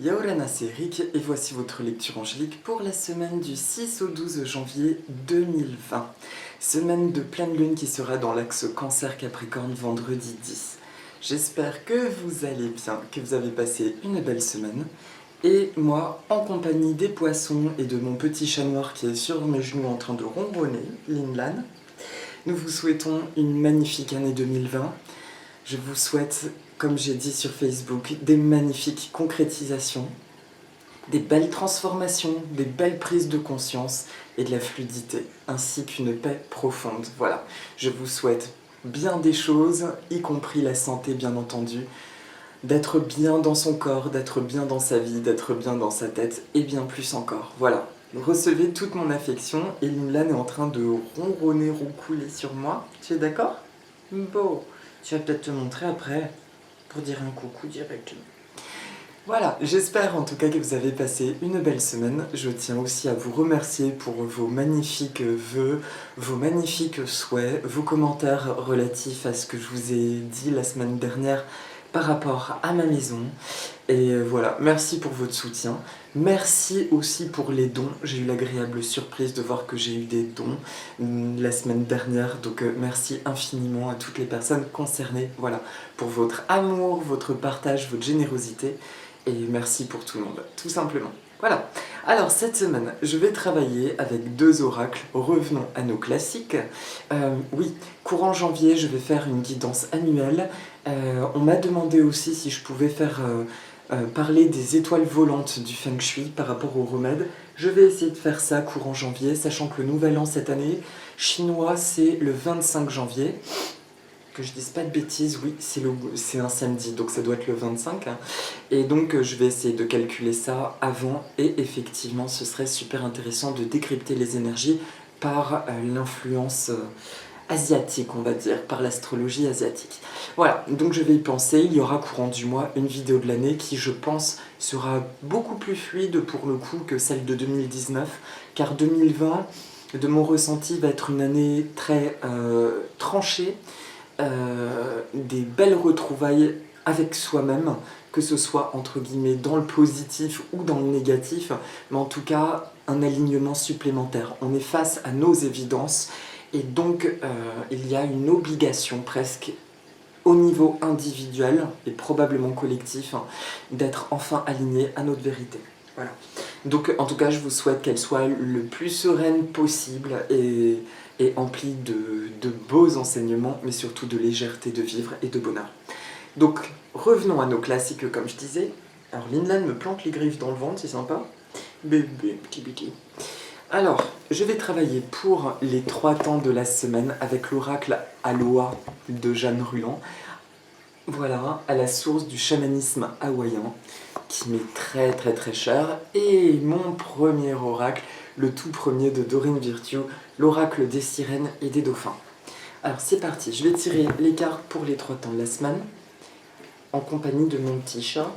Yaorana, c'est Rick et voici votre lecture angélique pour la semaine du 6 au 12 janvier 2020. Semaine de pleine lune qui sera dans l'axe Cancer-Capricorne vendredi 10. J'espère que vous allez bien, que vous avez passé une belle semaine. Et moi, en compagnie des poissons et de mon petit chat noir qui est sur mes genoux en train de ronronner, Linlan, nous vous souhaitons une magnifique année 2020. Je vous souhaite, comme j'ai dit sur Facebook, des magnifiques concrétisations, des belles transformations, des belles prises de conscience et de la fluidité, ainsi qu'une paix profonde. Voilà, je vous souhaite bien des choses, y compris la santé bien entendu, d'être bien dans son corps, d'être bien dans sa vie, d'être bien dans sa tête et bien plus encore. Voilà, recevez toute mon affection et Limlan est en train de ronronner, roucouler sur moi. Tu es d'accord? Bon, tu vas peut-être te montrer après pour dire un coucou directement. Voilà, j'espère en tout cas que vous avez passé une belle semaine. Je tiens aussi à vous remercier pour vos magnifiques vœux, vos magnifiques souhaits, vos commentaires relatifs à ce que je vous ai dit la semaine dernière par rapport à ma maison. Et voilà, merci pour votre soutien. Merci aussi pour les dons. J'ai eu l'agréable surprise de voir que j'ai eu des dons la semaine dernière. Donc merci infiniment à toutes les personnes concernées. Voilà, pour votre amour, votre partage, votre générosité. Et merci pour tout le monde, tout simplement. Voilà. Alors cette semaine, je vais travailler avec deux oracles. Revenons à nos classiques. Oui, courant janvier, je vais faire une guidance annuelle. On m'a demandé aussi si je pouvais faire parler des étoiles volantes du Feng Shui par rapport aux remèdes. Je vais essayer de faire ça courant janvier, sachant que le nouvel an cette année, chinois, c'est le 25 janvier. Que je dise pas de bêtises, oui, c'est un samedi, donc ça doit être le 25. Hein. Et donc je vais essayer de calculer ça avant, et effectivement ce serait super intéressant de décrypter les énergies par l'influence asiatique, on va dire, par l'astrologie asiatique. Voilà, donc je vais y penser. Il y aura courant du mois une vidéo de l'année qui, je pense, sera beaucoup plus fluide pour le coup que celle de 2019, car 2020, de mon ressenti, va être une année très tranchée, des belles retrouvailles avec soi-même, que ce soit entre guillemets dans le positif ou dans le négatif, mais en tout cas un alignement supplémentaire. On est face à nos évidences et donc il y a une obligation presque au niveau individuel et probablement collectif d'être enfin aligné à notre vérité. Voilà. Donc en tout cas je vous souhaite qu'elle soit le plus sereine possible et emplie de beaux enseignements, mais surtout de légèreté de vivre et de bonheur. Donc revenons à nos classiques comme je disais. Alors Linlan me plante les griffes dans le ventre, c'est sympa. Bébé, petit petit. Alors, je vais travailler pour les 3 temps de la semaine avec l'oracle Aloha de Jeanne Ruland. Voilà, à la source du chamanisme hawaïen, qui m'est très très très cher. Et mon premier oracle, le tout premier de Dorine Virtue, l'oracle des sirènes et des dauphins. Alors c'est parti, je vais tirer les cartes pour les 3 temps de la semaine, en compagnie de mon petit chat.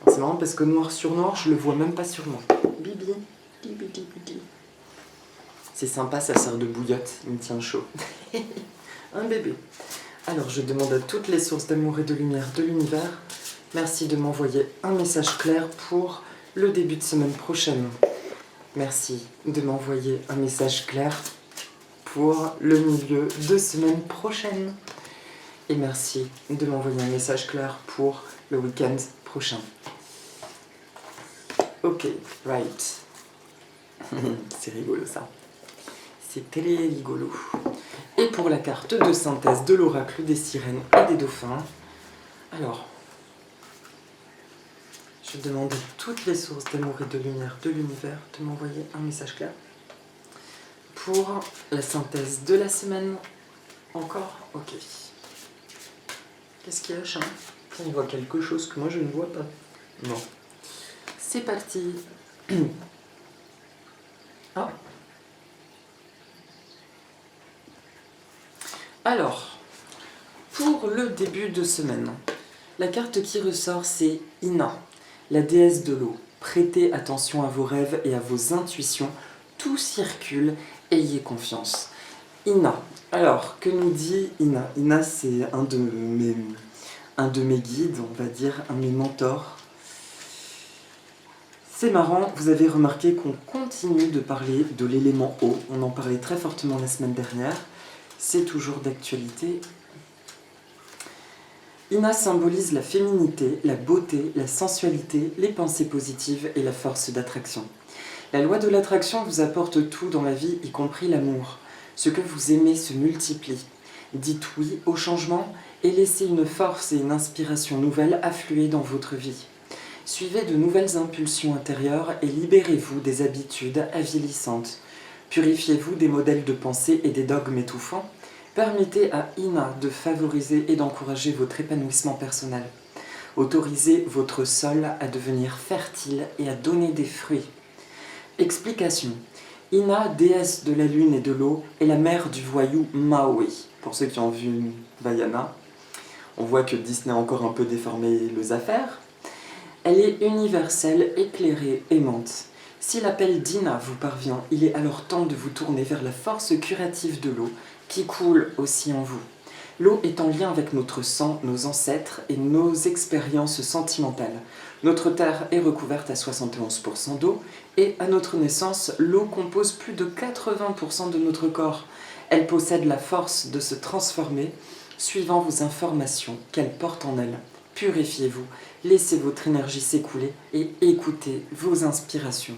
C'est marrant parce que noir sur noir, je le vois même pas sur moi. Bibi, bibi, bibi, bibi. C'est sympa, ça sert de bouillotte, il me tient chaud. Un bébé. Alors, je demande à toutes les sources d'amour et de lumière de l'univers, merci de m'envoyer un message clair pour le début de semaine prochaine. Merci de m'envoyer un message clair pour le milieu de semaine prochaine. Et merci de m'envoyer un message clair pour le week-end prochain. Ok, right. C'est rigolo ça. C'est très rigolo. Et pour la carte de synthèse de l'oracle des sirènes et des dauphins, alors, je demande à toutes les sources d'amour et de lumière de l'univers de m'envoyer un message clair. Pour la synthèse de la semaine, encore, ok. Qu'est-ce qu'il y a, chat? Il voit quelque chose que moi je ne vois pas. Bon. C'est parti. Ah. Alors, pour le début de semaine, la carte qui ressort, c'est Ina, la déesse de l'eau. Prêtez attention à vos rêves et à vos intuitions. Tout circule, ayez confiance. Ina. Alors, que nous dit Ina? Ina, c'est un de mes guides, on va dire, un de mes mentors. C'est marrant, vous avez remarqué qu'on continue de parler de l'élément eau. On en parlait très fortement la semaine dernière. C'est toujours d'actualité. Ina symbolise la féminité, la beauté, la sensualité, les pensées positives et la force d'attraction. La loi de l'attraction vous apporte tout dans la vie, y compris l'amour. Ce que vous aimez se multiplie. Dites oui au changement et laissez une force et une inspiration nouvelles affluer dans votre vie. Suivez de nouvelles impulsions intérieures et libérez-vous des habitudes avilissantes. Purifiez-vous des modèles de pensée et des dogmes étouffants. Permettez à Ina de favoriser et d'encourager votre épanouissement personnel. Autorisez votre sol à devenir fertile et à donner des fruits. Explication. Ina, déesse de la lune et de l'eau, est la mère du voyou Maui. Pour ceux qui ont vu Vaiana, on voit que Disney a encore un peu déformé les affaires. Elle est universelle, éclairée, aimante. Si l'appel d'Ina vous parvient, il est alors temps de vous tourner vers la force curative de l'eau qui coule aussi en vous. L'eau est en lien avec notre sang, nos ancêtres et nos expériences sentimentales. Notre terre est recouverte à 71% d'eau et à notre naissance, l'eau compose plus de 80% de notre corps. Elle possède la force de se transformer suivant vos informations qu'elle porte en elle. Purifiez-vous, laissez votre énergie s'écouler et écoutez vos inspirations.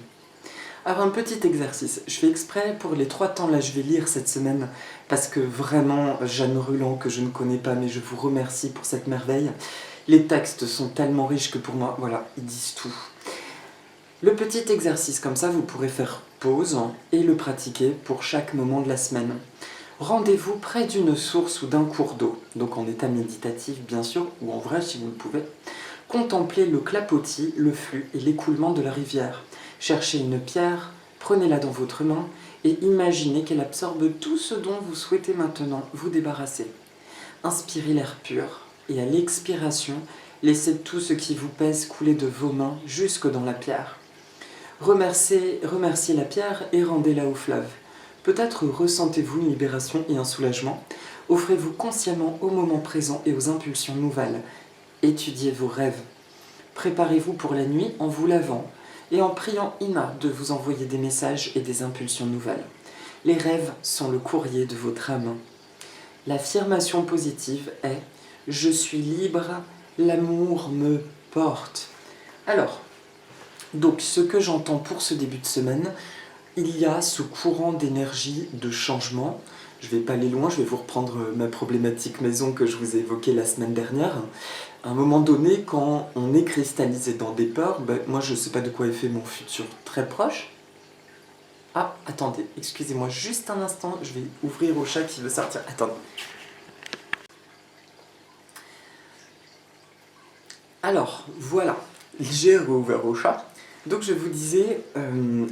Alors un petit exercice, je fais exprès pour les 3 temps là, je vais lire cette semaine parce que vraiment, Jeanne Ruland que je ne connais pas mais je vous remercie pour cette merveille. Les textes sont tellement riches que pour moi, voilà, ils disent tout. Le petit exercice comme ça, vous pourrez faire pause et le pratiquer pour chaque moment de la semaine. Rendez-vous près d'une source ou d'un cours d'eau, donc en état méditatif bien sûr, ou en vrai si vous le pouvez. Contemplez le clapotis, le flux et l'écoulement de la rivière. Cherchez une pierre, prenez-la dans votre main et imaginez qu'elle absorbe tout ce dont vous souhaitez maintenant vous débarrasser. Inspirez l'air pur et à l'expiration, laissez tout ce qui vous pèse couler de vos mains jusque dans la pierre. Remerciez la pierre et rendez-la au fleuve. Peut-être ressentez-vous une libération et un soulagement. Offrez-vous consciemment au moment présent et aux impulsions nouvelles. Étudiez vos rêves. Préparez-vous pour la nuit en vous lavant et en priant Ina de vous envoyer des messages et des impulsions nouvelles. Les rêves sont le courrier de votre âme. L'affirmation positive est « Je suis libre, l'amour me porte ». Alors, donc ce que j'entends pour ce début de semaine, il y a ce courant d'énergie de changement. Je ne vais pas aller loin, je vais vous reprendre ma problématique maison que je vous ai évoquée la semaine dernière. À un moment donné, quand on est cristallisé dans des peurs, moi je ne sais pas de quoi est fait mon futur très proche. Ah, attendez, excusez-moi juste un instant, je vais ouvrir au chat qui veut sortir. Attendez. Alors, voilà, j'ai rouvert au chat. Donc je vous disais,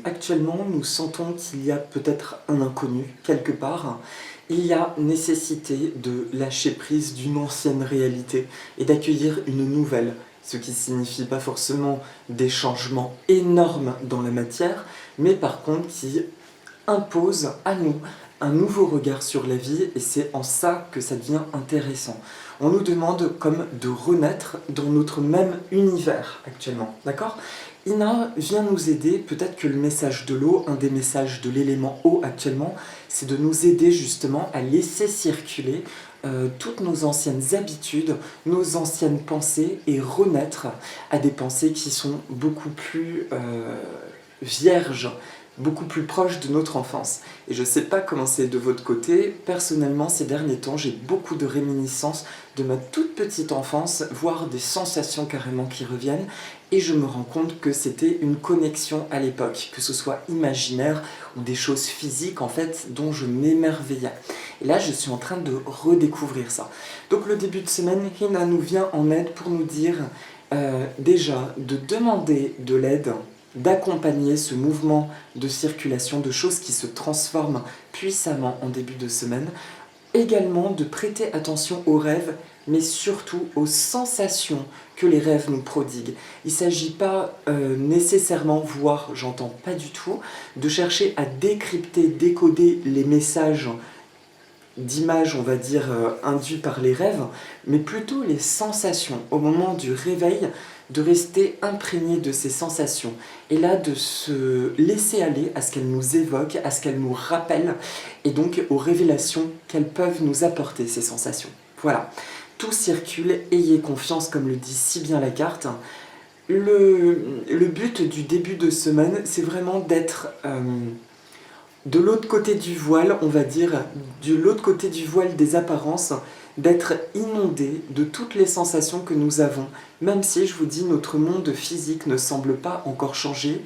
actuellement nous sentons qu'il y a peut-être un inconnu quelque part. Il y a nécessité de lâcher prise d'une ancienne réalité et d'accueillir une nouvelle, ce qui signifie pas forcément des changements énormes dans la matière, mais par contre qui impose à nous un nouveau regard sur la vie et c'est en ça que ça devient intéressant. On nous demande comme de renaître dans notre même univers actuellement, d'accord ? Ina vient nous aider, peut-être que le message de l'eau, un des messages de l'élément eau actuellement, c'est de nous aider justement à laisser circuler toutes nos anciennes habitudes, nos anciennes pensées et renaître à des pensées qui sont beaucoup plus vierges, beaucoup plus proches de notre enfance. Et je ne sais pas comment c'est de votre côté, personnellement ces derniers temps j'ai beaucoup de réminiscences de ma toute petite enfance, voire des sensations carrément qui reviennent, et je me rends compte que c'était une connexion à l'époque, que ce soit imaginaire ou des choses physiques en fait dont je m'émerveillais. Et là je suis en train de redécouvrir ça. Donc le début de semaine, Hina nous vient en aide pour nous dire déjà de demander de l'aide, d'accompagner ce mouvement de circulation, de choses qui se transforment puissamment en début de semaine, également de prêter attention aux rêves, mais surtout aux sensations que les rêves nous prodiguent. Il ne s'agit pas nécessairement, voire j'entends pas du tout, de chercher à décrypter, décoder les messages d'images, on va dire, induits par les rêves, mais plutôt les sensations. Au moment du réveil, de rester imprégné de ces sensations, et là de se laisser aller à ce qu'elles nous évoquent, à ce qu'elles nous rappellent, et donc aux révélations qu'elles peuvent nous apporter, ces sensations. Voilà, tout circule, ayez confiance, comme le dit si bien la carte. Le but du début de semaine, c'est vraiment d'être de l'autre côté du voile, on va dire, de l'autre côté du voile des apparences, d'être inondé de toutes les sensations que nous avons, même si, je vous dis, notre monde physique ne semble pas encore changer.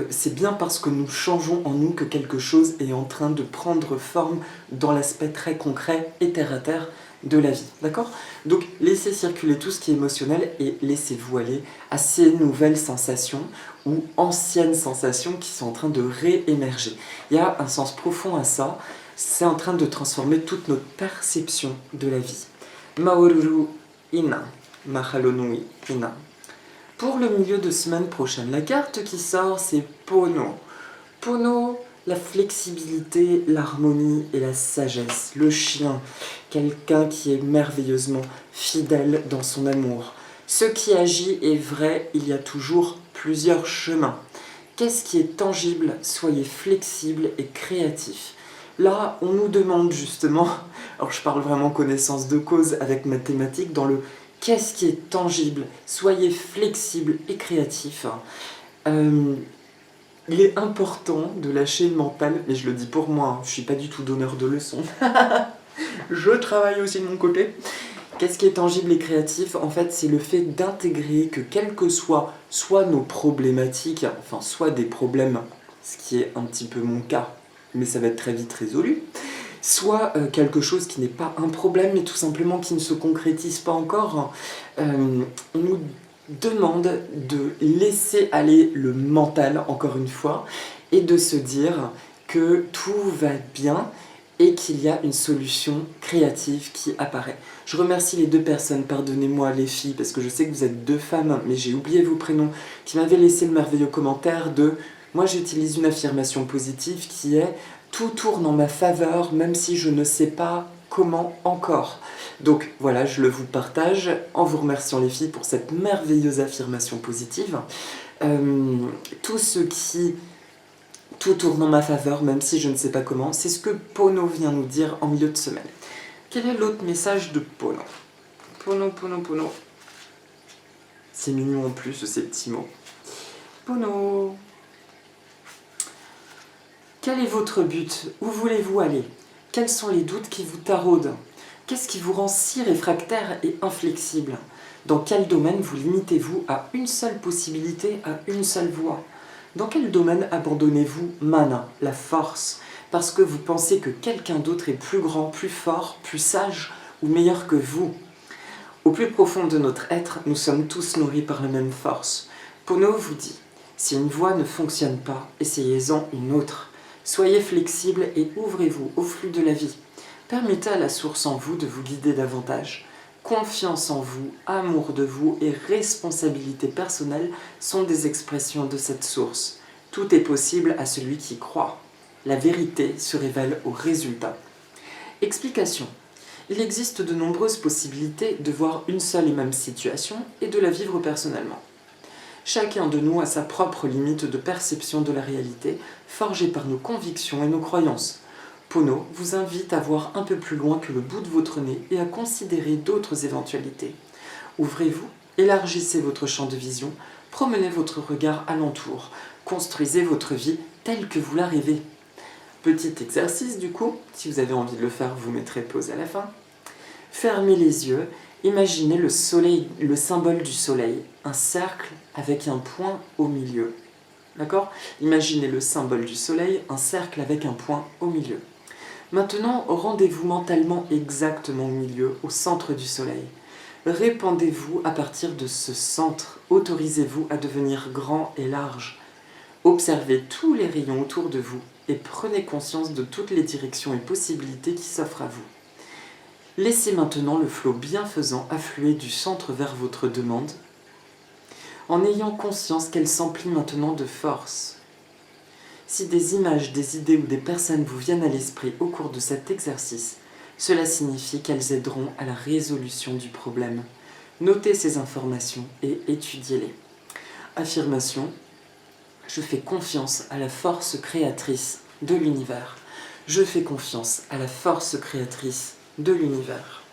C'est bien parce que nous changeons en nous que quelque chose est en train de prendre forme dans l'aspect très concret et terre à terre de la vie, d'accord? Donc laissez circuler tout ce qui est émotionnel et laissez-vous aller à ces nouvelles sensations ou anciennes sensations qui sont en train de réémerger. Il y a un sens profond à ça, c'est en train de transformer toute notre perception de la vie. Maoruru ina, mahalo nui ina. Pour le milieu de semaine prochaine, la carte qui sort, c'est Pono. Pono, la flexibilité, l'harmonie et la sagesse. Le chien, quelqu'un qui est merveilleusement fidèle dans son amour. Ce qui agit est vrai, il y a toujours plusieurs chemins. Qu'est-ce qui est tangible? Soyez flexible et créatif. Là, on nous demande justement, alors je parle vraiment connaissance de cause avec mathématiques, dans le qu'est-ce qui est tangible? Soyez flexible et créatif. Il est important de lâcher le mental, mais je le dis pour moi, je ne suis pas du tout donneur de leçons. Je travaille aussi de mon côté. Qu'est-ce qui est tangible et créatif? En fait, c'est le fait d'intégrer que quelles que soient soit nos problématiques, enfin soit des problèmes, ce qui est un petit peu mon cas, mais ça va être très vite résolu, soit quelque chose qui n'est pas un problème, mais tout simplement qui ne se concrétise pas encore. On nous demande de laisser aller le mental, encore une fois, et de se dire que tout va bien et qu'il y a une solution créative qui apparaît. Je remercie les deux personnes, pardonnez-moi les filles, parce que je sais que vous êtes deux femmes, mais j'ai oublié vos prénoms, qui m'avaient laissé le merveilleux commentaire de « Moi j'utilise une affirmation positive qui est « Tout tourne en ma faveur, même si je ne sais pas comment encore ». Donc voilà, je le vous partage en vous remerciant les filles pour cette merveilleuse affirmation positive. Tout ce qui... Tout tourne en ma faveur, même si je ne sais pas comment. C'est ce que Pono vient nous dire en milieu de semaine. Quel est l'autre message de Pono? Pono. C'est mignon en plus, ces petits mots. Pono. Quel est votre but? Où voulez-vous aller? Quels sont les doutes qui vous taraudent? Qu'est-ce qui vous rend si réfractaire et inflexible? Dans quel domaine vous limitez-vous à une seule possibilité, à une seule voie? Dans quel domaine abandonnez-vous mana, la force, parce que vous pensez que quelqu'un d'autre est plus grand, plus fort, plus sage ou meilleur que vous? Au plus profond de notre être, nous sommes tous nourris par la même force. Pono vous dit, si une voie ne fonctionne pas, essayez-en une autre. Soyez flexible et ouvrez-vous au flux de la vie. Permettez à la source en vous de vous guider davantage. Confiance en vous, amour de vous et responsabilité personnelle sont des expressions de cette source. Tout est possible à celui qui croit. La vérité se révèle au résultat. Explication. Il existe de nombreuses possibilités de voir une seule et même situation et de la vivre personnellement. Chacun de nous a sa propre limite de perception de la réalité, forgée par nos convictions et nos croyances. Pono vous invite à voir un peu plus loin que le bout de votre nez et à considérer d'autres éventualités. Ouvrez-vous, élargissez votre champ de vision, promenez votre regard alentour, construisez votre vie telle que vous la rêvez. Petit exercice du coup, si vous avez envie de le faire, vous mettrez pause à la fin. Fermez les yeux, imaginez le soleil, le symbole du soleil, un cercle avec un point au milieu. D'accord? Imaginez le symbole du soleil, un cercle avec un point au milieu. Maintenant, rendez-vous mentalement exactement au milieu, au centre du soleil. Répandez-vous à partir de ce centre. Autorisez-vous à devenir grand et large. Observez tous les rayons autour de vous et prenez conscience de toutes les directions et possibilités qui s'offrent à vous. Laissez maintenant le flot bienfaisant affluer du centre vers votre demande, en ayant conscience qu'elle s'emplit maintenant de force. Si des images, des idées ou des personnes vous viennent à l'esprit au cours de cet exercice, cela signifie qu'elles aideront à la résolution du problème. Notez ces informations et étudiez-les. Affirmation, je fais confiance à la force créatrice de l'univers. Je fais confiance à la force créatrice de l'univers.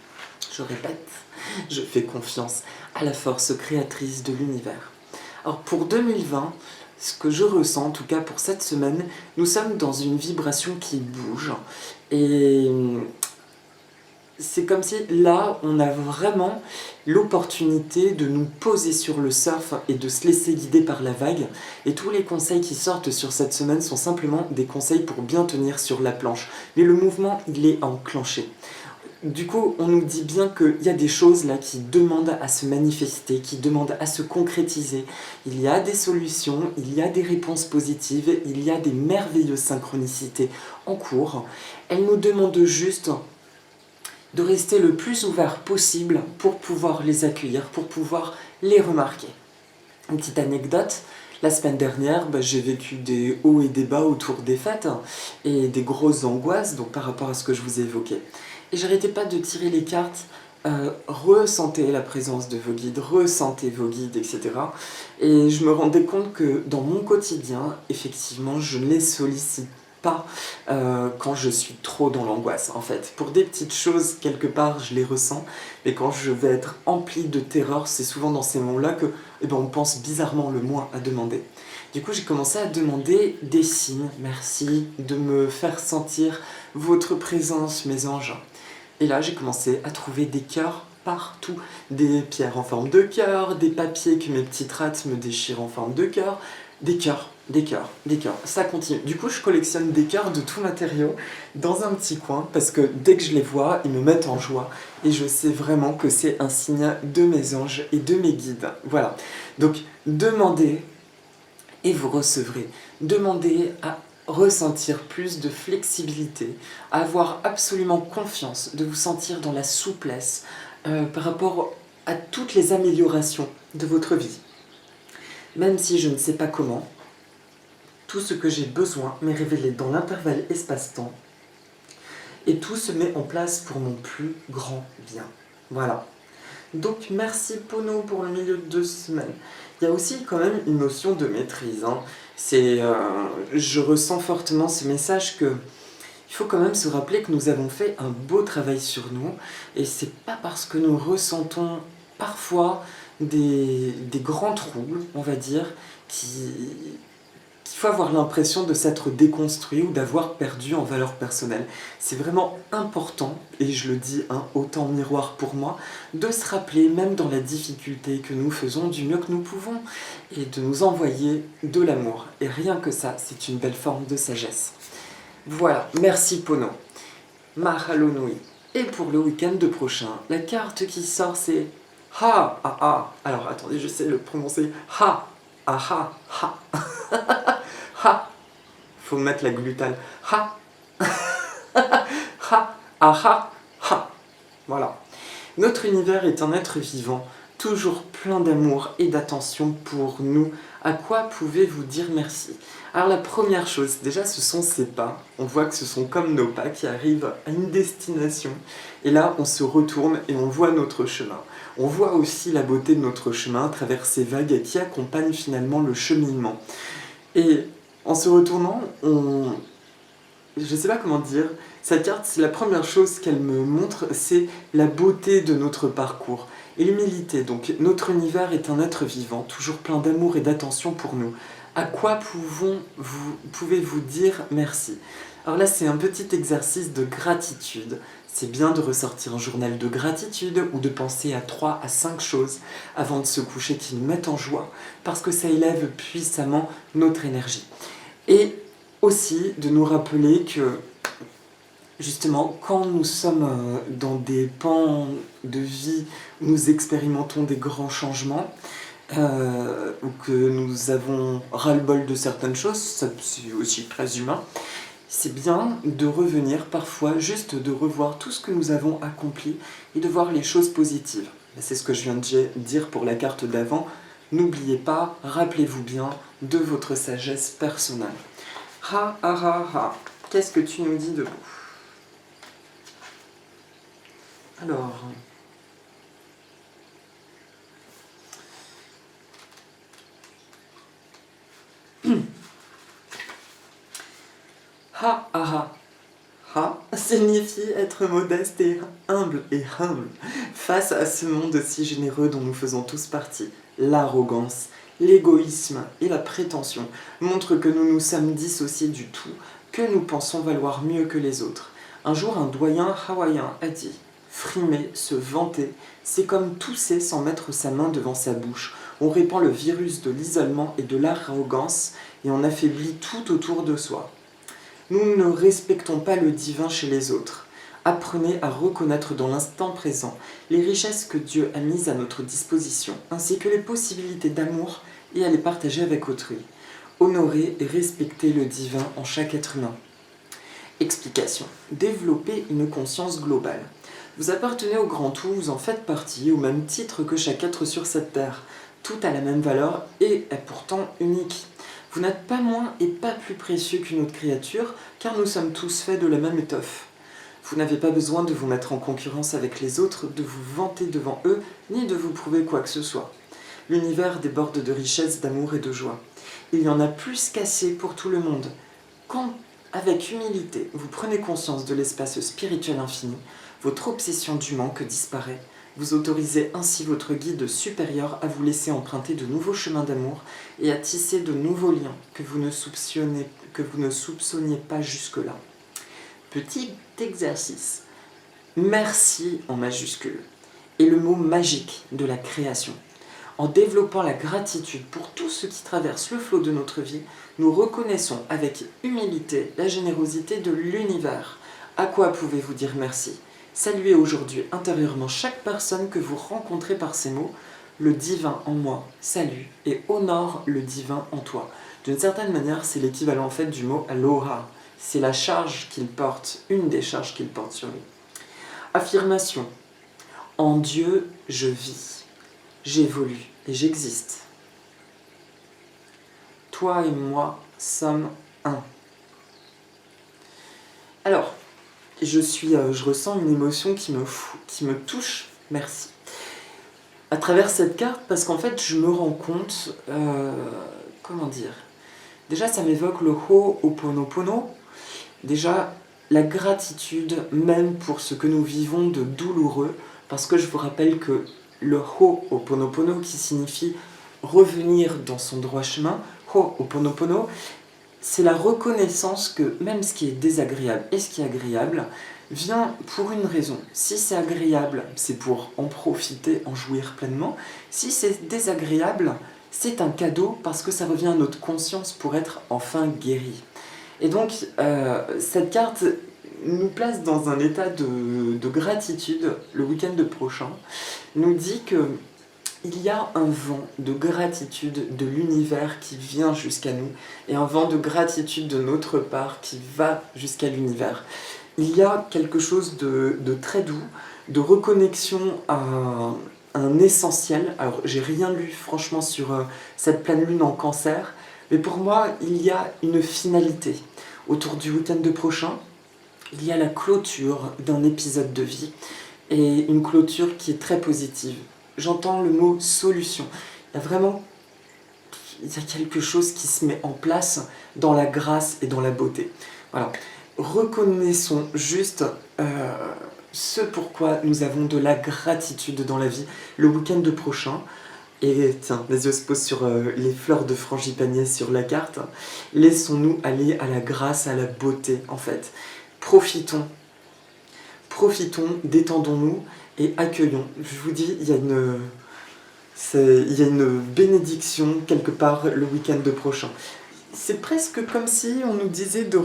Je répète, je fais confiance à la force créatrice de l'univers. Alors pour 2020, ce que je ressens, en tout cas pour cette semaine, nous sommes dans une vibration qui bouge. Et c'est comme si là, on a vraiment l'opportunité de nous poser sur le surf et de se laisser guider par la vague. Et tous les conseils qui sortent sur cette semaine sont simplement des conseils pour bien tenir sur la planche. Mais le mouvement, il est enclenché. Du coup, on nous dit bien qu'il y a des choses là qui demandent à se manifester, qui demandent à se concrétiser. Il y a des solutions, il y a des réponses positives, il y a des merveilleuses synchronicités en cours. Elles nous demandent juste de rester le plus ouvert possible pour pouvoir les accueillir, pour pouvoir les remarquer. Une petite anecdote, la semaine dernière, j'ai vécu des hauts et des bas autour des fêtes et des grosses angoisses donc par rapport à ce que je vous ai évoqué. Et j'arrêtais pas de tirer les cartes, ressentez la présence de vos guides, ressentez vos guides, etc. Et je me rendais compte que dans mon quotidien, effectivement, je ne les sollicite pas quand je suis trop dans l'angoisse en fait. Pour des petites choses, quelque part, je les ressens, mais quand je vais être empli de terreur, c'est souvent dans ces moments-là que on pense bizarrement le moins à demander. Du coup, j'ai commencé à demander des signes. Merci de me faire sentir votre présence, mes anges. Et là, j'ai commencé à trouver des cœurs partout. Des pierres en forme de cœur, des papiers que mes petites rates me déchirent en forme de cœur, des cœurs, des cœurs, des cœurs. Ça continue. Du coup, je collectionne des cœurs de tout matériau dans un petit coin parce que dès que je les vois, ils me mettent en joie. Et je sais vraiment que c'est un signe de mes anges et de mes guides. Voilà. Donc, demandez et vous recevrez. Demandez à ressentir plus de flexibilité, à avoir absolument confiance, de vous sentir dans la souplesse par rapport à toutes les améliorations de votre vie. Même si je ne sais pas comment, tout ce que j'ai besoin m'est révélé dans l'intervalle espace-temps et tout se met en place pour mon plus grand bien. Voilà. Donc merci Pono pour le milieu de semaine. Il y a aussi quand même une notion de maîtrise. Je ressens fortement ce message que il faut quand même se rappeler que nous avons fait un beau travail sur nous et c'est pas parce que nous ressentons parfois des grands troubles, on va dire, qu'il faut avoir l'impression de s'être déconstruit ou d'avoir perdu en valeur personnelle. C'est vraiment important, et je le dis autant miroir pour moi, de se rappeler, même dans la difficulté, que nous faisons du mieux que nous pouvons, et de nous envoyer de l'amour. Et rien que ça, c'est une belle forme de sagesse. Voilà, merci Pono. Mahalo Nui. Et pour le week-end prochain, la carte qui sort c'est Ha Ah Ah. Alors attendez, je sais le prononcer. Ha Ah Ah Ha. Ha. Faut mettre la glutale. Ha. Ha Ah Ah Ha. Voilà. Notre univers est un être vivant, toujours plein d'amour et d'attention pour nous. À quoi pouvez-vous dire merci? Alors la première chose, déjà ce sont ces pas. On voit que ce sont comme nos pas qui arrivent à une destination. Et là, on se retourne et on voit notre chemin. On voit aussi la beauté de notre chemin à travers ces vagues qui accompagnent finalement le cheminement. Et en se retournant, je sais pas comment dire, cette carte, c'est la première chose qu'elle me montre, c'est la beauté de notre parcours. Et l'humilité, donc notre univers est un être vivant, toujours plein d'amour et d'attention pour nous. À quoi pouvez-vous dire merci? Alors là, c'est un petit exercice de gratitude. C'est bien de ressortir un journal de gratitude ou de penser à 3 à 5 choses avant de se coucher qui nous mettent en joie, parce que ça élève puissamment notre énergie. Et aussi de nous rappeler que justement, quand nous sommes dans des pans de vie où nous expérimentons des grands changements, ou que nous avons ras-le-bol de certaines choses, ça c'est aussi très humain, c'est bien de revenir parfois, juste de revoir tout ce que nous avons accompli et de voir les choses positives. C'est ce que je viens de dire pour la carte d'avant. N'oubliez pas, rappelez-vous bien de votre sagesse personnelle. Ha ha ha ha. Qu'est-ce que tu nous dis de beau? Alors, Ha, ha, ha. Ha signifie être modeste et humble face à ce monde si généreux dont nous faisons tous partie. L'arrogance, l'égoïsme et la prétention montrent que nous nous sommes dissociés du tout, que nous pensons valoir mieux que les autres. Un jour, un doyen hawaïen a dit « Frimer, se vanter, c'est comme tousser sans mettre sa main devant sa bouche. On répand le virus de l'isolement et de l'arrogance et on affaiblit tout autour de soi. » Nous ne respectons pas le divin chez les autres. Apprenez à reconnaître dans l'instant présent les richesses que Dieu a mises à notre disposition, ainsi que les possibilités d'amour et à les partager avec autrui. Honorez et respectez le divin en chaque être humain. Explication. Développez une conscience globale. Vous appartenez au grand tout, vous en faites partie, au même titre que chaque être sur cette terre. Tout a la même valeur et est pourtant unique. Vous n'êtes pas moins et pas plus précieux qu'une autre créature, car nous sommes tous faits de la même étoffe. Vous n'avez pas besoin de vous mettre en concurrence avec les autres, de vous vanter devant eux, ni de vous prouver quoi que ce soit. L'univers déborde de richesse, d'amour et de joie. Il y en a plus qu'assez pour tout le monde. Quand, avec humilité, vous prenez conscience de l'espace spirituel infini, votre obsession du manque disparaît. Vous autorisez ainsi votre guide supérieur à vous laisser emprunter de nouveaux chemins d'amour et à tisser de nouveaux liens que vous ne soupçonniez pas jusque-là. Petit exercice. Merci en majuscule est le mot magique de la création. En développant la gratitude pour tout ce qui traverse le flot de notre vie, nous reconnaissons avec humilité la générosité de l'univers. À quoi pouvez-vous dire merci ? Saluez aujourd'hui intérieurement chaque personne que vous rencontrez par ces mots. Le divin en moi salue et honore le divin en toi. D'une certaine manière, c'est l'équivalent en fait du mot aloha. C'est la charge qu'il porte, une des charges qu'il porte sur lui. Affirmation. En Dieu, je vis, j'évolue et j'existe. Toi et moi sommes un. Alors, je ressens une émotion qui me touche, merci. À travers cette carte, parce qu'en fait, je me rends compte, comment dire, déjà ça m'évoque le Ho'oponopono, déjà la gratitude même pour ce que nous vivons de douloureux, parce que je vous rappelle que le Ho'oponopono, qui signifie revenir dans son droit chemin, Ho'oponopono, c'est la reconnaissance que même ce qui est désagréable et ce qui est agréable vient pour une raison. Si c'est agréable, c'est pour en profiter, en jouir pleinement. Si c'est désagréable, c'est un cadeau parce que ça revient à notre conscience pour être enfin guéri. Et donc, cette carte nous place dans un état de gratitude le week-end prochain, nous dit que il y a un vent de gratitude de l'univers qui vient jusqu'à nous et un vent de gratitude de notre part qui va jusqu'à l'univers. Il y a quelque chose de très doux, de reconnexion à un essentiel. Alors, j'ai rien lu franchement sur cette pleine lune en Cancer, mais pour moi, il y a une finalité. Autour du week-end prochain, il y a la clôture d'un épisode de vie et une clôture qui est très positive. J'entends le mot solution. Il y a quelque chose qui se met en place dans la grâce et dans la beauté. Voilà. Reconnaissons juste ce pourquoi nous avons de la gratitude dans la vie le week-end prochain. Et tiens, les yeux se posent sur les fleurs de frangipanier sur la carte. Laissons-nous aller à la grâce, à la beauté en fait. Profitons, détendons-nous et accueillons. Je vous dis, il y a une bénédiction quelque part le week-end prochain. C'est presque comme si on nous disait de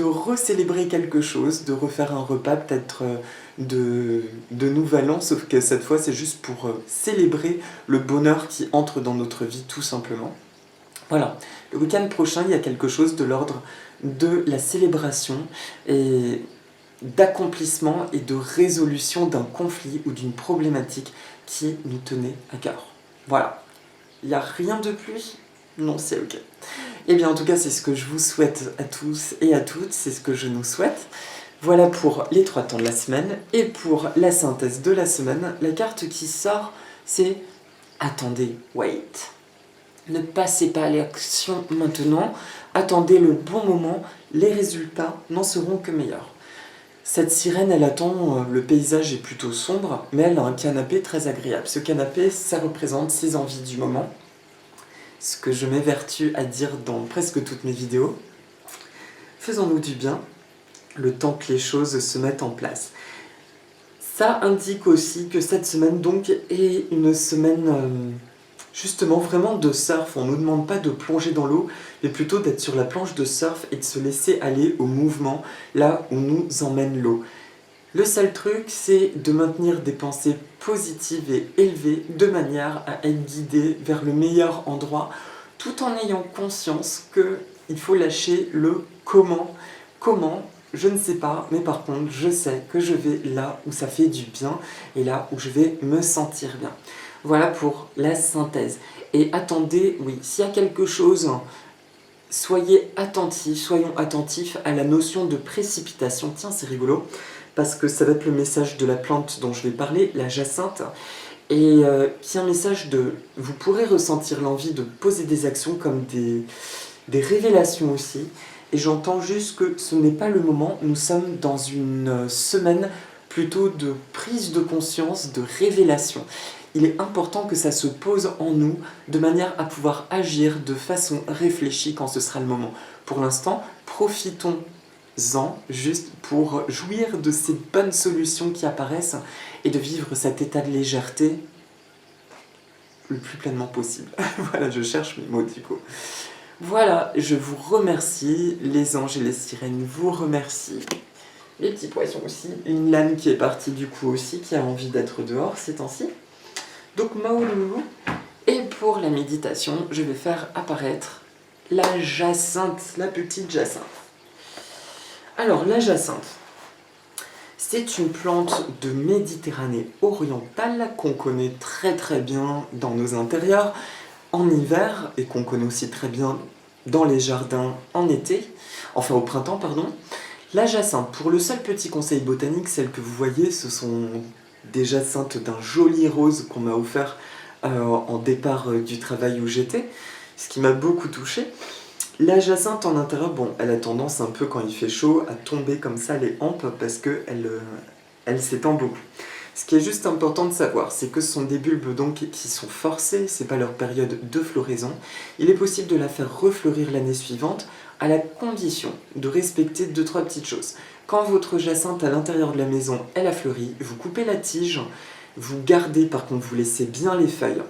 recélébrer quelque chose, de refaire un repas peut-être de Nouvel An, sauf que cette fois c'est juste pour célébrer le bonheur qui entre dans notre vie tout simplement. Voilà, le week-end prochain il y a quelque chose de l'ordre de la célébration et d'accomplissement et de résolution d'un conflit ou d'une problématique qui nous tenait à cœur. Voilà, il n'y a rien de plus ? Non, c'est ok. Eh bien, en tout cas, c'est ce que je vous souhaite à tous et à toutes, c'est ce que je nous souhaite. Voilà pour les 3 temps de la semaine. Et pour la synthèse de la semaine, la carte qui sort, c'est « Attendez, wait ». Ne passez pas à l'action maintenant. attendez le bon moment, les résultats n'en seront que meilleurs. Cette sirène, elle attend, le paysage est plutôt sombre, mais elle a un canapé très agréable. Ce canapé, ça représente ses envies du moment, ce que je m'évertue à dire dans presque toutes mes vidéos. Faisons-nous du bien, le temps que les choses se mettent en place. Ça indique aussi que cette semaine donc est une semaine justement vraiment de surf. On ne nous demande pas de plonger dans l'eau, mais plutôt d'être sur la planche de surf et de se laisser aller au mouvement, là où nous emmène l'eau. Le seul truc, c'est de maintenir des pensées positives et élevées de manière à être guidé vers le meilleur endroit, tout en ayant conscience qu'il faut lâcher le comment. Comment, je ne sais pas, mais par contre, je sais que je vais là où ça fait du bien et là où je vais me sentir bien. Voilà pour la synthèse. Et attendez, oui, s'il y a quelque chose, soyons attentifs à la notion de précipitation. Tiens, c'est rigolo, parce que ça va être le message de la plante dont je vais parler, la jacinthe, et qui est un message de... Vous pourrez ressentir l'envie de poser des actions comme des révélations aussi, et j'entends juste que ce n'est pas le moment, nous sommes dans une semaine plutôt de prise de conscience, de révélation. Il est important que ça se pose en nous de manière à pouvoir agir de façon réfléchie quand ce sera le moment. Pour l'instant, profitons-en juste pour jouir de ces bonnes solutions qui apparaissent et de vivre cet état de légèreté le plus pleinement possible. Voilà, je cherche mes mots du coup. Voilà, je vous remercie, les anges et les sirènes vous remercient. Les petits poissons aussi, une lame qui est partie du coup aussi, qui a envie d'être dehors ces temps-ci. Donc Maoloulou, et pour la méditation, je vais faire apparaître la jacinthe, la petite jacinthe. Alors la jacinthe, c'est une plante de Méditerranée orientale qu'on connaît très très bien dans nos intérieurs en hiver et qu'on connaît aussi très bien dans les jardins en été, enfin au printemps pardon. La jacinthe, pour le seul petit conseil botanique, celle que vous voyez, ce sont des jacinthes d'un joli rose qu'on m'a offert en départ du travail où j'étais, ce qui m'a beaucoup touché. La jacinthe en intérieur, bon, elle a tendance un peu quand il fait chaud à tomber comme ça les hampes parce qu'elle s'étend beaucoup. Ce qui est juste important de savoir, c'est que ce sont des bulbes donc qui sont forcés, c'est pas leur période de floraison. Il est possible de la faire refleurir l'année suivante à la condition de respecter 2-3 petites choses. Quand votre jacinthe à l'intérieur de la maison, elle a fleuri, vous coupez la tige, vous gardez par contre, vous laissez bien les feuilles.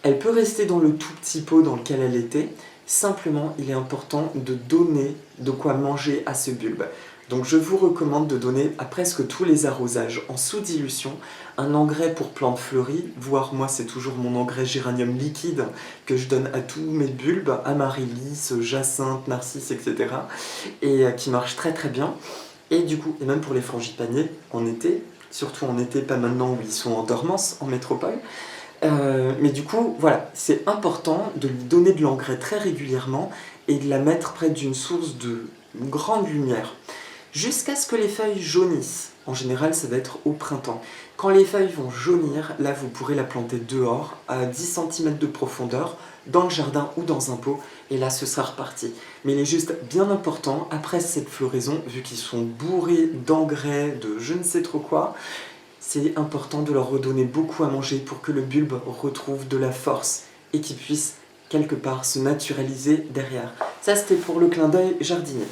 Elle peut rester dans le tout petit pot dans lequel elle était, simplement il est important de donner de quoi manger à ce bulbe. Donc je vous recommande de donner à presque tous les arrosages en sous-dilution un engrais pour plantes fleuries, voire moi c'est toujours mon engrais géranium liquide que je donne à tous mes bulbes, amaryllis, jacinthe, narcisse, etc. et qui marche très très bien. Et du coup, et même pour les frangipaniers en été, surtout en été, pas maintenant où ils sont en dormance en métropole, mais du coup, voilà, c'est important de lui donner de l'engrais très régulièrement et de la mettre près d'une source de grande lumière, jusqu'à ce que les feuilles jaunissent. En général, ça va être au printemps. Quand les feuilles vont jaunir, là, vous pourrez la planter dehors, à 10 cm de profondeur, dans le jardin ou dans un pot, et là, ce sera reparti. Mais il est juste bien important, après cette floraison, vu qu'ils sont bourrés d'engrais, de je ne sais trop quoi, c'est important de leur redonner beaucoup à manger pour que le bulbe retrouve de la force et qu'il puisse quelque part se naturaliser derrière. Ça, c'était pour le clin d'œil jardinier.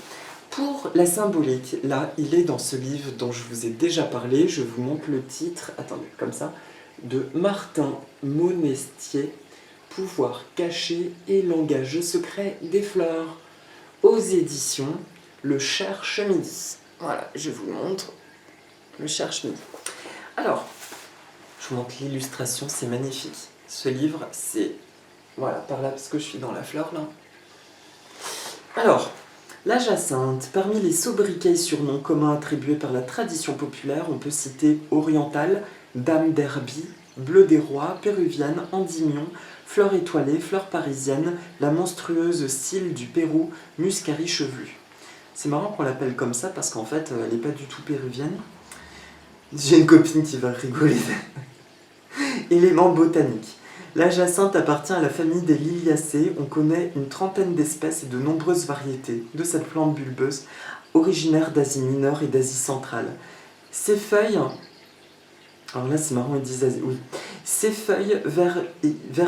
Pour la symbolique, là, il est dans ce livre dont je vous ai déjà parlé. Je vous montre le titre, attendez, comme ça, de Martin Monestier, Pouvoir caché et langage secret des fleurs, aux éditions Le Cherche-Midi. Voilà, je vous montre Le Cherche-Midi. Alors, je vous montre l'illustration, c'est magnifique. Ce livre, c'est... Voilà, par là, parce que je suis dans la fleur, là. Alors, la jacinthe, parmi les sobriquets surnoms communs attribués par la tradition populaire, on peut citer orientale, dame d'Herbie, bleu des rois, péruvienne, endymion, fleur étoilée, fleur parisienne, la monstrueuse cile du Pérou, muscari chevelu. C'est marrant qu'on l'appelle comme ça parce qu'en fait, elle n'est pas du tout péruvienne. J'ai une copine qui va rigoler. Élément botanique. La jacinthe appartient à la famille des Liliacées. On connaît une trentaine d'espèces et de nombreuses variétés de cette plante bulbeuse originaire d'Asie mineure et d'Asie centrale. Ses feuilles, alors là c'est marrant, ils disent Asie, oui. Ses feuilles vert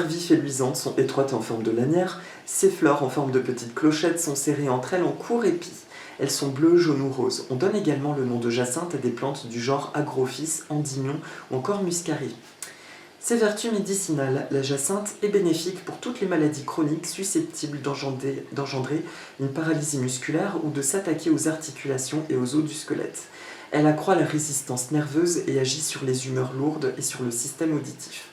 vif et luisantes sont étroites en forme de lanière. Ses fleurs en forme de petites clochettes sont serrées entre elles en court épi. Elles sont bleues, jaunes ou roses. On donne également le nom de jacinthe à des plantes du genre agrophis, endymion ou encore muscari. Ses vertus médicinales, la jacinthe est bénéfique pour toutes les maladies chroniques susceptibles d'engendrer une paralysie musculaire ou de s'attaquer aux articulations et aux os du squelette. Elle accroît la résistance nerveuse et agit sur les humeurs lourdes et sur le système auditif.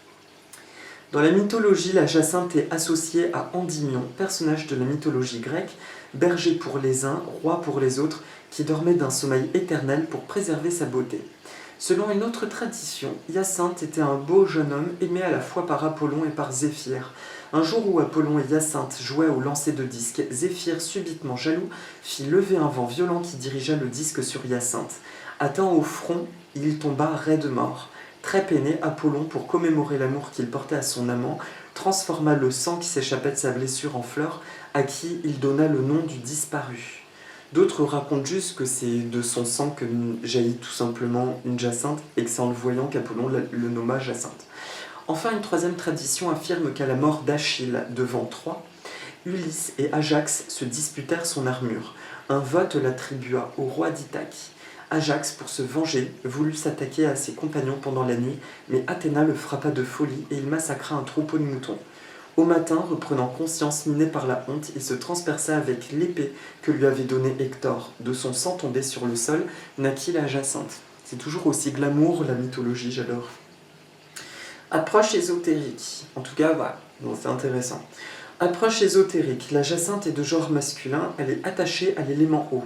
Dans la mythologie, la jacinthe est associée à Endymion, personnage de la mythologie grecque, berger pour les uns, roi pour les autres, qui dormait d'un sommeil éternel pour préserver sa beauté. Selon une autre tradition, Hyacinthe était un beau jeune homme aimé à la fois par Apollon et par Zéphyr. Un jour où Apollon et Hyacinthe jouaient au lancer de disques, Zéphyr, subitement jaloux, fit lever un vent violent qui dirigea le disque sur Hyacinthe. Atteint au front, il tomba raide mort. Très peiné, Apollon, pour commémorer l'amour qu'il portait à son amant, transforma le sang qui s'échappait de sa blessure en fleur, à qui il donna le nom du disparu. D'autres racontent juste que c'est de son sang que jaillit tout simplement une jacinthe et que c'est en le voyant qu'Apollon le nomma Jacinthe. Enfin, une troisième tradition affirme qu'à la mort d'Achille devant Troie, Ulysse et Ajax se disputèrent son armure. Un vote l'attribua au roi d'Ithaque. Ajax, pour se venger, voulut s'attaquer à ses compagnons pendant la nuit, mais Athéna le frappa de folie et il massacra un troupeau de moutons. Au matin, reprenant conscience, miné par la honte, il se transperça avec l'épée que lui avait donnée Hector. De son sang tombé sur le sol, naquit la jacinthe. C'est toujours aussi glamour, la mythologie, j'adore. Approche ésotérique. En tout cas, voilà, bon, c'est intéressant. Approche ésotérique. La jacinthe est de genre masculin, elle est attachée à l'élément eau.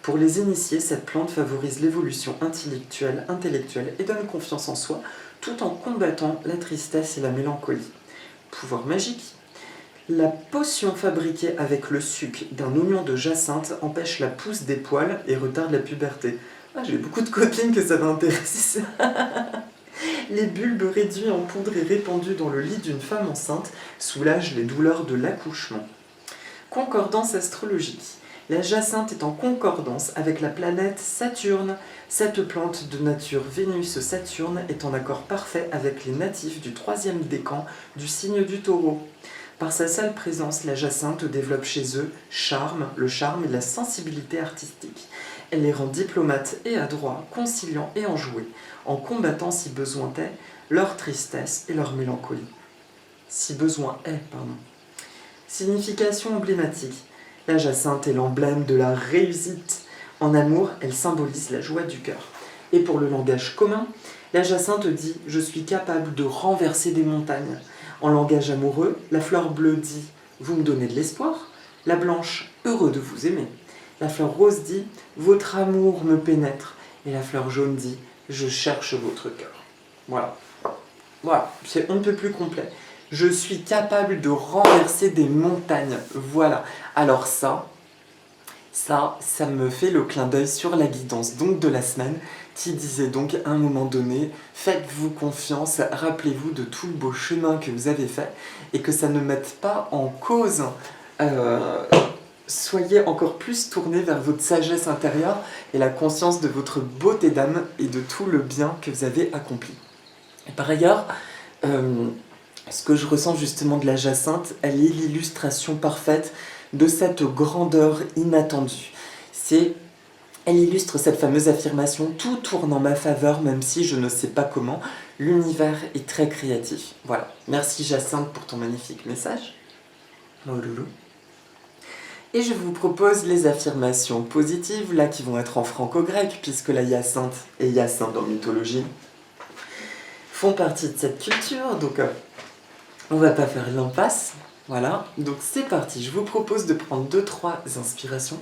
Pour les initiés, cette plante favorise l'évolution intellectuelle et donne confiance en soi, tout en combattant la tristesse et la mélancolie. Pouvoir magique. La potion fabriquée avec le suc d'un oignon de jacinthe empêche la pousse des poils et retarde la puberté. Ah, j'ai beaucoup de copines que ça va intéresser. Les bulbes réduits en poudre et répandus dans le lit d'une femme enceinte soulagent les douleurs de l'accouchement. Concordance astrologique. La jacinthe est en concordance avec la planète Saturne. Cette plante de nature Vénus-Saturne est en accord parfait avec les natifs du 3e décan du signe du Taureau. Par sa seule présence, la jacinthe développe chez eux le charme et la sensibilité artistique. Elle les rend diplomates et adroits, conciliants et enjoués, en combattant si besoin est leur tristesse et leur mélancolie. Signification emblématique. La jacinthe est l'emblème de la réussite. En amour, elle symbolise la joie du cœur. Et pour le langage commun, la jacinthe dit « Je suis capable de renverser des montagnes ». En langage amoureux, la fleur bleue dit « Vous me donnez de l'espoir ». La blanche « Heureux de vous aimer ». La fleur rose dit « Votre amour me pénètre ». Et la fleur jaune dit « Je cherche votre cœur ». Voilà, c'est on ne peut plus complet. Je suis capable de renverser des montagnes. Voilà. Alors ça me fait le clin d'œil sur la guidance donc de la semaine qui disait donc à un moment donné, faites-vous confiance, rappelez-vous de tout le beau chemin que vous avez fait et que ça ne mette pas en cause. Soyez encore plus tournés vers votre sagesse intérieure et la conscience de votre beauté d'âme et de tout le bien que vous avez accompli. Et par ailleurs, ce que je ressens justement de la jacinthe, elle est l'illustration parfaite de cette grandeur inattendue. Elle illustre cette fameuse affirmation « Tout tourne en ma faveur, même si je ne sais pas comment. L'univers est très créatif. » Voilà. Merci Jacinthe pour ton magnifique message. Oh loulou. Et je vous propose les affirmations positives, là qui vont être en franco-grec, puisque la Hyacinthe et Hyacinthe en mythologie font partie de cette culture, donc on va pas faire l'impasse. Voilà, donc c'est parti, je vous propose de prendre 2-3 inspirations,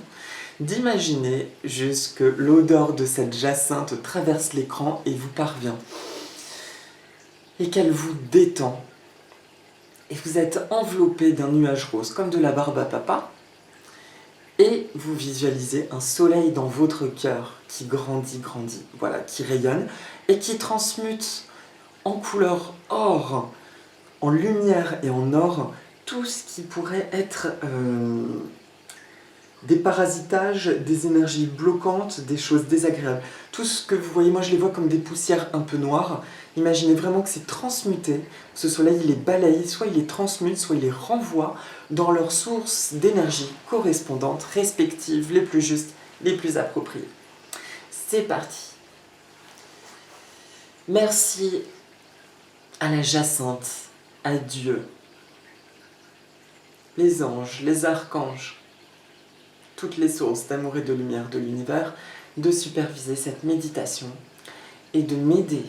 d'imaginer juste que l'odeur de cette jacinthe traverse l'écran et vous parvient, et qu'elle vous détend, et vous êtes enveloppé d'un nuage rose, comme de la barbe à papa, et vous visualisez un soleil dans votre cœur qui grandit, voilà, qui rayonne, et qui transmute en couleur or en lumière et en or tout ce qui pourrait être des parasitages, des énergies bloquantes, des choses désagréables. Tout ce que vous voyez, moi je les vois comme des poussières un peu noires. Imaginez vraiment que c'est transmuté, ce soleil il les balaye, soit il les transmute, soit il les renvoie dans leurs sources d'énergie correspondantes, respectives, les plus justes, les plus appropriées. C'est parti. Merci à la jacinthe, à Dieu, les anges, les archanges, toutes les sources d'amour et de lumière de l'univers, de superviser cette méditation et de m'aider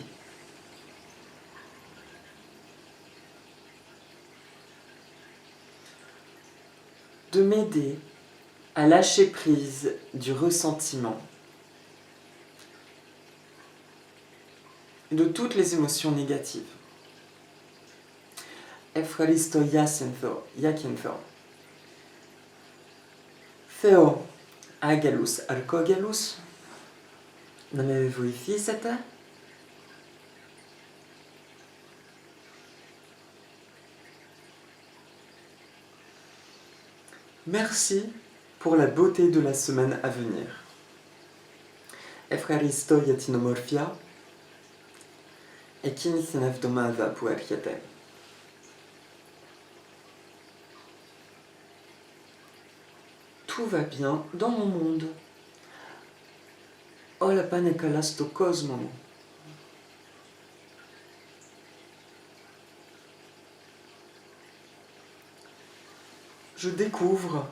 à lâcher prise du ressentiment et de toutes les émotions négatives. Ευχαριστώ Yakinfo. Theo Agalus Arcogalus. N'avez-vous ici cette? Merci pour la beauté de la semaine à venir. Ευχαριστώ για την ομορφιά. Εκείνη την εβδομάδα που έρχεται. Tout va bien dans mon monde. Όλα πάνε καλά στο κόσμο μου. Je découvre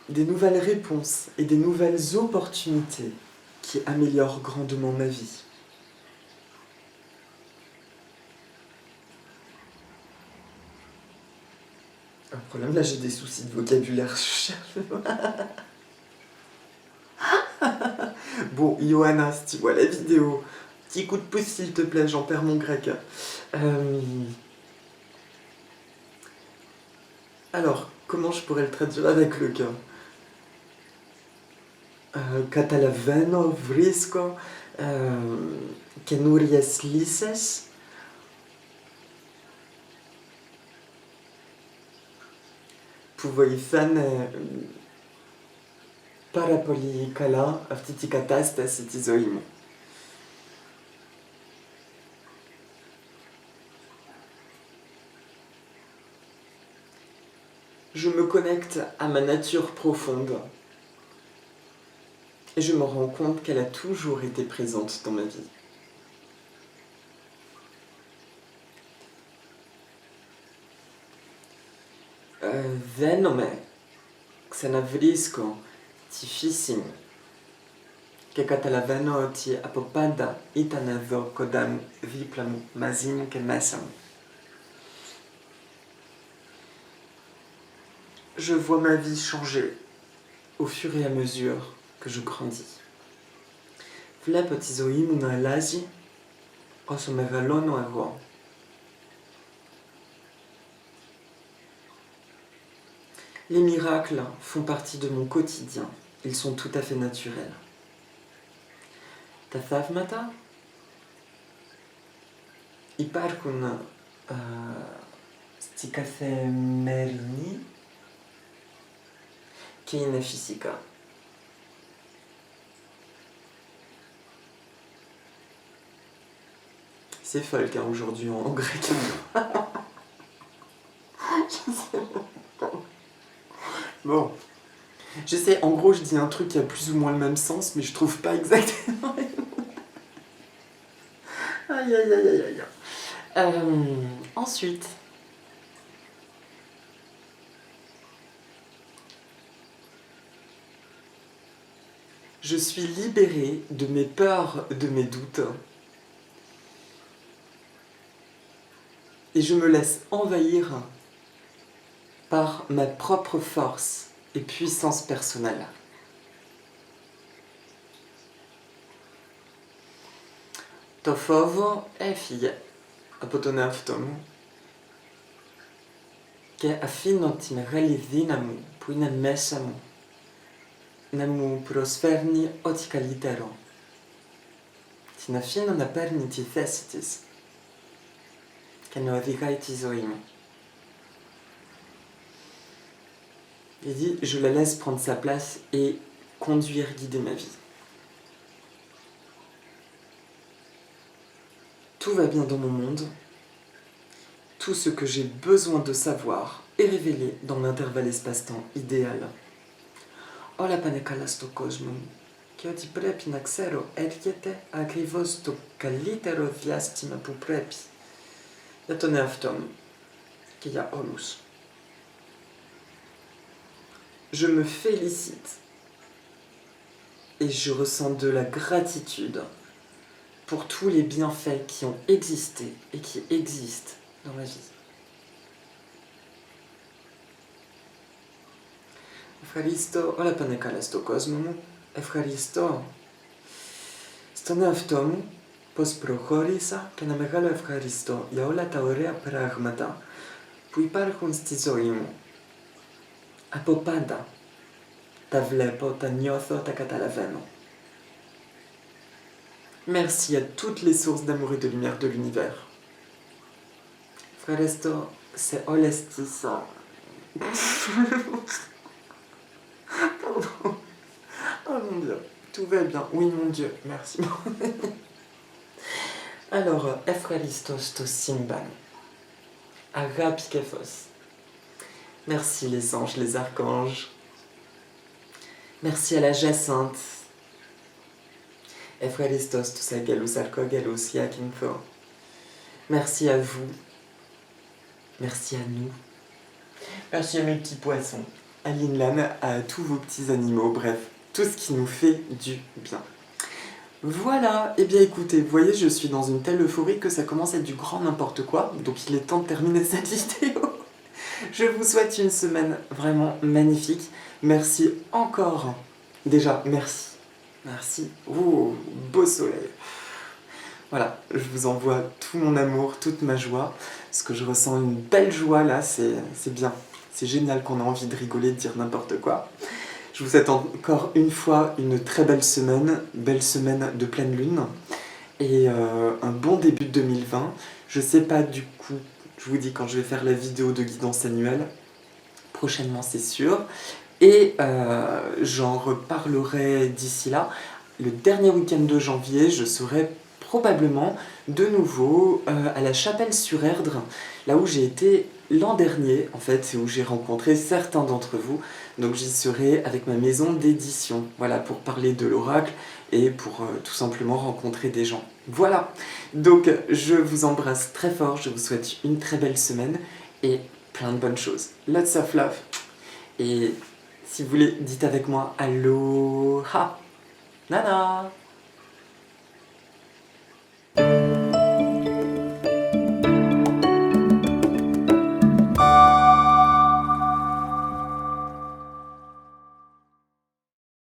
des nouvelles réponses et des nouvelles opportunités qui améliorent grandement ma vie. Un problème, là j'ai des soucis de vocabulaire, je cherche. Bon, Johanna, si tu vois la vidéo, petit coup de pouce s'il te plaît, j'en perds mon grec. Alors, comment je pourrais le traduire avec le cœur? Catalaveno, vrisco, kenurias lises. Puvoifan parapolikala aftitikatastas itizoim. Je me connecte à ma nature profonde et je me rends compte qu'elle a toujours été présente dans ma vie. Venome, xenavrisco, ti fissim, che catalaveno ti apopada itanavo kodam viplam mazim que mesam. Je vois ma vie changer au fur et à mesure que je grandis. Flepotizoim una lazi, osomevalono avo. Les miracles font partie de mon quotidien. Ils sont tout à fait naturels. Tathavmata? Υπάρχουν στη καθημερινή και είναι φυσικά. C'est folk hein, aujourd'hui en grec. Je sais pas. Bon. Je sais, en gros, je dis un truc qui a plus ou moins le même sens, mais je trouve pas exactement. Aïe, aïe, aïe, aïe, aïe. Ensuite, je suis libérée de mes peurs, de mes doutes. Et je me laisse envahir par ma propre force et puissance personnelle. Tofovo e fille, apotonaftomu, che affino ti realizinamu, puina mesamu, namu prosferni oticalitero, ti nafino na perni ti thesitis. Il dit, je la laisse prendre sa place et conduire, guider ma vie. Tout va bien dans mon monde. Tout ce que j'ai besoin de savoir est révélé dans l'intervalle espace-temps idéal. Ola panekalas cosmum, que ti prepi naxero ergiete agrivos kalitero viastima pu prepi. Yatone aftom, que ya olus. Je me félicite et je ressens de la gratitude pour tous les bienfaits qui ont existé et qui existent dans ma vie. Ευχαριστώ όλα πάνε καλά στο κόσμο μου. Ευχαριστώ στον εαυτό μου πως προχώρησα και ένα μεγάλο ευχαριστώ για όλα τα ωραία πράγματα που υπάρχουν στη ζωή μου. Από πάντα τα βλέπω, τα νιώθω, τα καταλαβαίνω. Merci à toutes les sources d'amour et de lumière de l'univers. Ευχαριστώ σε όλες τις... Pardon. Oh mon Dieu, tout va bien. Oui mon Dieu, merci. Alors, Ευχαριστώ στο σύμπαν. Αγάπη και φως. Merci les anges, les archanges. Merci à la Jacinthe. Ευχαριστώ στους αγγέλους, αρχόγγελους, Yakinfo. Merci à vous. Merci à nous. Merci à mes petits poissons, à Linlan, à tous vos petits animaux, bref, tout ce qui nous fait du bien. Voilà, et bien écoutez, vous voyez, je suis dans une telle euphorie que ça commence à être du grand n'importe quoi, donc il est temps de terminer cette vidéo. Je vous souhaite une semaine vraiment magnifique. Merci encore. Déjà, merci. Merci. Oh, beau soleil. Voilà, je vous envoie tout mon amour, toute ma joie, parce que je ressens une belle joie là, c'est bien. C'est génial qu'on a envie de rigoler, de dire n'importe quoi. Je vous souhaite encore une fois une très belle semaine de pleine lune, et un bon début de 2020. Je sais pas du coup, je vous dis quand je vais faire la vidéo de guidance annuelle, prochainement c'est sûr, et j'en reparlerai d'ici là. Le dernier week-end de janvier, je serai probablement de nouveau à la Chapelle-sur-Erdre, là où j'ai été l'an dernier, en fait, c'est où j'ai rencontré certains d'entre vous. Donc j'y serai avec ma maison d'édition, voilà, pour parler de l'oracle et pour tout simplement rencontrer des gens. Voilà, donc je vous embrasse très fort, je vous souhaite une très belle semaine et plein de bonnes choses. Lots of love. Et si vous voulez, dites avec moi Aloha, Nana.